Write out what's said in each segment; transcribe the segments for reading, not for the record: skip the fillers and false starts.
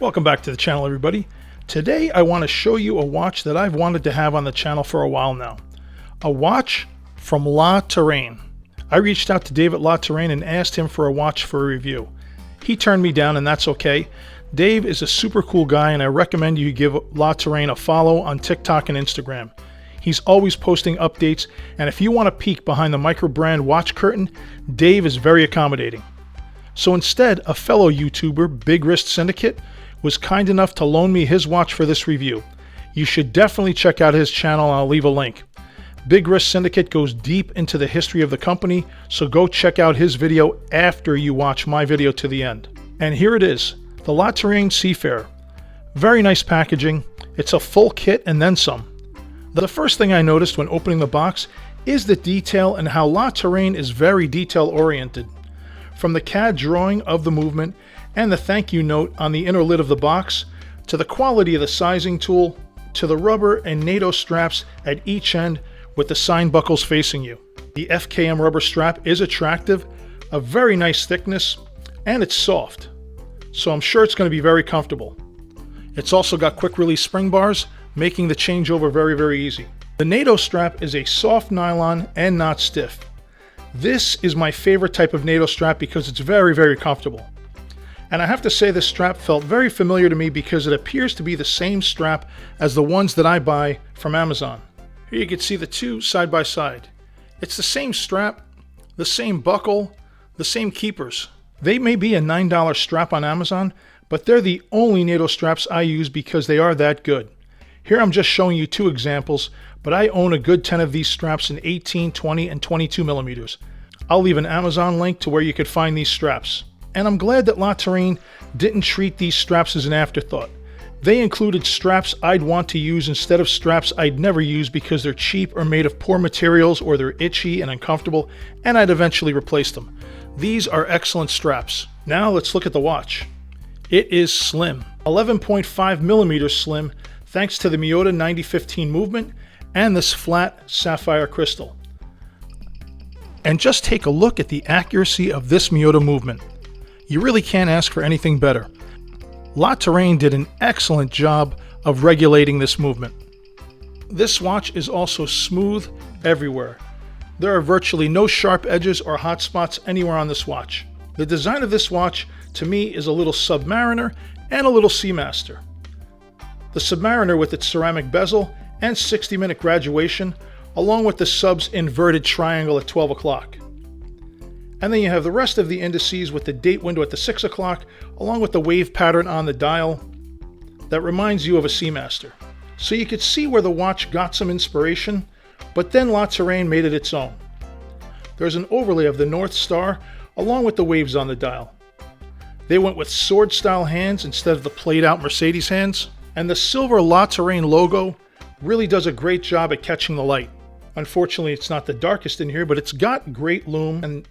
Welcome back to the channel, everybody. Today I want to show you a watch that I've wanted to have on the channel for a while now. A watch from Touraine. I reached out to Dave at Touraine and asked him for a watch for a review. He turned me down, and that's okay. Dave is a super cool guy, and I recommend you give Touraine a follow on TikTok and Instagram. He's always posting updates, and if you want to peek behind the Microbrand watch curtain, Dave is very accommodating. So instead, a fellow YouTuber, Big Wrist Syndicate, was kind enough to loan me his watch for this review. You should definitely check out his channel, and I'll leave a link. Big Wrist Syndicate goes deep into the history of the company, so go check out his video after you watch my video to the end. And here it is, the Touraine Seafarer. Very nice packaging. It's a full kit and then some. The first thing I noticed when opening the box is the detail and how Touraine is very detail oriented. From the CAD drawing of the movement and the thank you note on the inner lid of the box, to the quality of the sizing tool, to the rubber and NATO straps at each end with the sign buckles facing you. The FKM rubber strap is attractive, a very nice thickness, and it's soft, so I'm sure it's going to be very comfortable. It's also got quick release spring bars, making the changeover very, very easy. The NATO strap is a soft nylon and not stiff. This is my favorite type of NATO strap because it's very, very comfortable. And I have to say this strap felt very familiar to me because it appears to be the same strap as the ones that I buy from Amazon. Here you can see the two side by side. It's the same strap, the same buckle, the same keepers. They may be a $9 strap on Amazon, but they're the only NATO straps I use because they are that good. Here I'm just showing you two examples, but I own a good 10 of these straps in 18, 20, and 22 millimeters. I'll leave an Amazon link to where you could find these straps. And I'm glad that Touraine didn't treat these straps as an afterthought. They included straps I'd want to use instead of straps I'd never use because they're cheap or made of poor materials or they're itchy and uncomfortable, and I'd eventually replace them. These are excellent straps. Now let's look at the watch. It is slim, 11.5 millimeters slim, thanks to the Miyota 9015 movement and this flat sapphire crystal. And just take a look at the accuracy of this Miyota movement. You really can't ask for anything better. Touraine did an excellent job of regulating this movement. This watch is also smooth everywhere. There are virtually no sharp edges or hot spots anywhere on this watch. The design of this watch, to me, is a little Submariner and a little Seamaster. The Submariner with its ceramic bezel and 60-minute graduation, along with the Sub's inverted triangle at 12 o'clock. And then you have the rest of the indices with the date window at the 6 o'clock, along with the wave pattern on the dial that reminds you of a Seamaster. So you could see where the watch got some inspiration, but then Touraine made it its own. There's an overlay of the North Star along with the waves on the dial. They went with sword-style hands instead of the played-out Mercedes hands, and the silver Touraine logo really does a great job at catching the light. Unfortunately, it's not the darkest in here, but it's got great lume and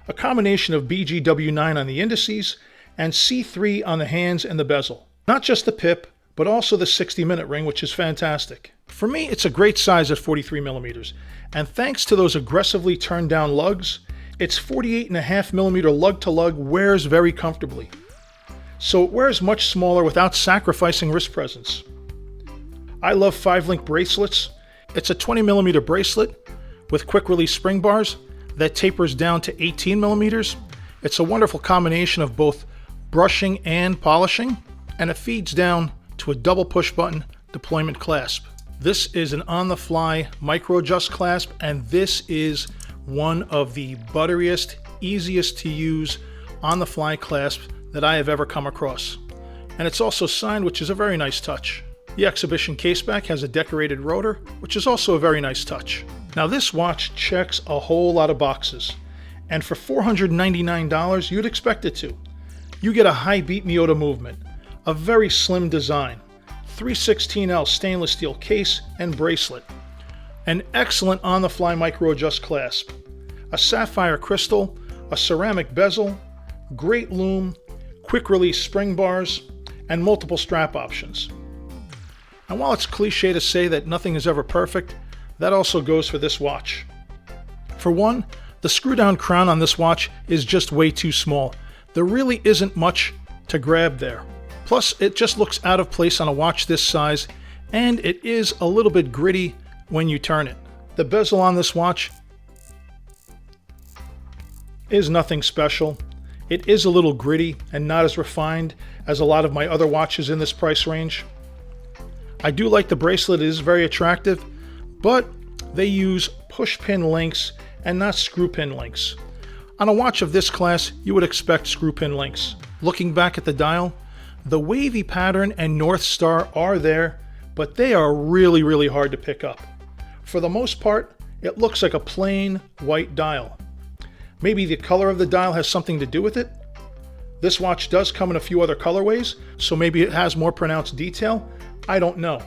a combination of BGW9 on the indices and C3 on the hands and the bezel. Not just the pip, but also the 60-minute ring, which is fantastic. For me, it's a great size at 43 millimeters, and thanks to those aggressively turned down lugs, its 48.5 millimeter lug-to-lug wears very comfortably. So it wears much smaller without sacrificing wrist presence. I love 5-link bracelets. It's a 20 millimeter bracelet with quick release spring bars that tapers down to 18 millimeters. It's a wonderful combination of both brushing and polishing, and it feeds down to a double push button deployment clasp. This is an on-the-fly micro adjust clasp, and this is one of the butteriest, easiest to use on-the-fly clasps that I have ever come across. And it's also signed, which is a very nice touch. The exhibition caseback has a decorated rotor, which is also a very nice touch. Now this watch checks a whole lot of boxes, and for $499 you'd expect it to. You get a high beat Miyota movement, a very slim design, 316L stainless steel case and bracelet, an excellent on-the-fly micro adjust clasp, a sapphire crystal, a ceramic bezel, great lume, quick release spring bars, and multiple strap options. And while it's cliche to say that nothing is ever perfect, that also goes for this watch. For one, the screw-down crown on this watch is just way too small. There really isn't much to grab there. Plus, it just looks out of place on a watch this size, and it is a little bit gritty when you turn it. The bezel on this watch is nothing special. It is a little gritty and not as refined as a lot of my other watches in this price range. I do like the bracelet, it is very attractive, but they use push pin links and not screw pin links. On a watch of this class, you would expect screw pin links. Looking back at the dial, the wavy pattern and North Star are there, but they are really hard to pick up. For the most part, it looks like a plain white dial. Maybe the color of the dial has something to do with it. This watch does come in a few other colorways, so maybe it has more pronounced detail. I don't know.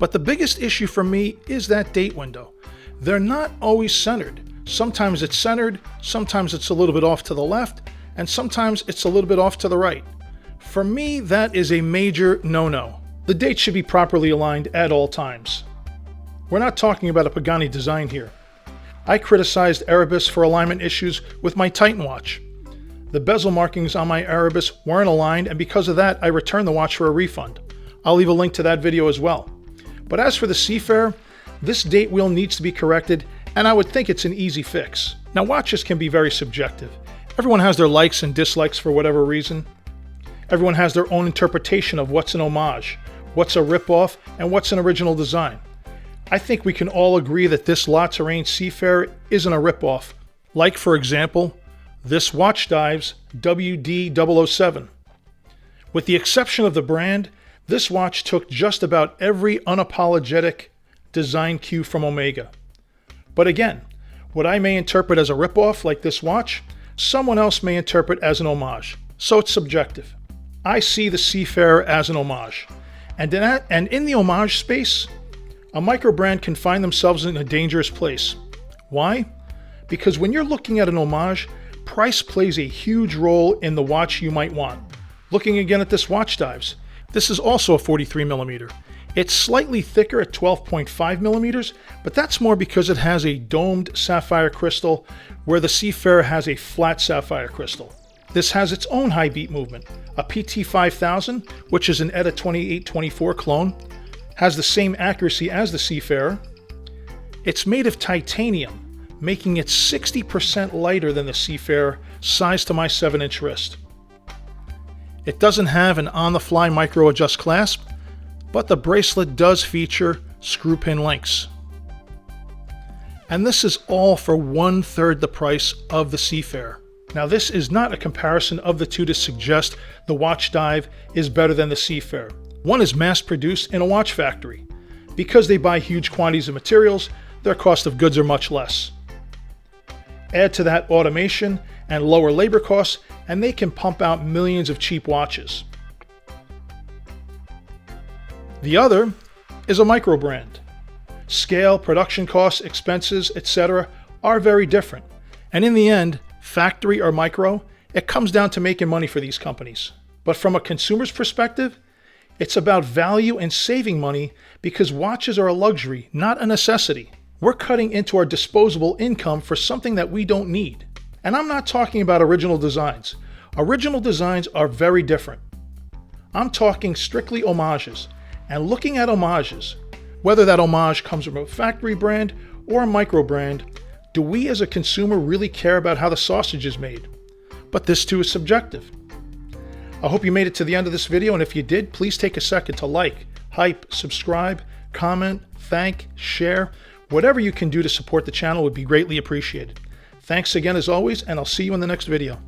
But the biggest issue for me is that date window. They're not always centered. Sometimes it's centered, sometimes it's a little bit off to the left, and sometimes it's a little bit off to the right. For me, that is a major no-no. The dates should be properly aligned at all times. We're not talking about a Pagani design here. I criticized Erebus for alignment issues with my Titan watch. The bezel markings on my Erebus weren't aligned, and because of that, I returned the watch for a refund. I'll leave a link to that video as well. But as for the Seafarer, this date wheel needs to be corrected, and I would think it's an easy fix. Now, watches can be very subjective. Everyone has their likes and dislikes for whatever reason. Everyone has their own interpretation of what's an homage, what's a ripoff, and what's an original design. I think we can all agree that this Touraine Seafarer isn't a ripoff. Like, for example, this Watch Dives WD007. With the exception of the brand, this watch took just about every unapologetic design cue from Omega. But again, what I may interpret as a ripoff like this watch, someone else may interpret as an homage. So it's subjective. I see the Seafarer as an homage. And in the homage space, a microbrand can find themselves in a dangerous place. Why? Because when you're looking at an homage, price plays a huge role in the watch you might want. Looking again at this Watch Dives, this is also a 43mm. It's slightly thicker at 12.5mm, but that's more because it has a domed sapphire crystal, where the Seafarer has a flat sapphire crystal. This has its own high beat movement. A PT5000, which is an ETA 2824 clone, has the same accuracy as the Seafarer. It's made of titanium, making it 60% lighter than the Seafarer, size to my 7-inch wrist. It doesn't have an on-the-fly micro-adjust clasp, but the bracelet does feature screw pin links. And this is all for 1/3 the price of the Seafarer. Now, this is not a comparison of the two to suggest the Watch Dive is better than the Seafarer. One is mass-produced in a watch factory. Because they buy huge quantities of materials, their cost of goods are much less. Add to that automation and lower labor costs, and they can pump out millions of cheap watches. The other is a microbrand. Scale, production costs, expenses, etc. are very different. And in the end, factory or micro, it comes down to making money for these companies. But from a consumer's perspective, it's about value and saving money, because watches are a luxury, not a necessity. We're cutting into our disposable income for something that we don't need. And I'm not talking about original designs. Original designs are very different. I'm talking strictly homages. And looking at homages, whether that homage comes from a factory brand or a micro brand, do we as a consumer really care about how the sausage is made? But this too is subjective. I hope you made it to the end of this video, and if you did, please take a second to like, hype, subscribe, comment, thank, share. Whatever you can do to support the channel would be greatly appreciated. Thanks again as always, and I'll see you in the next video.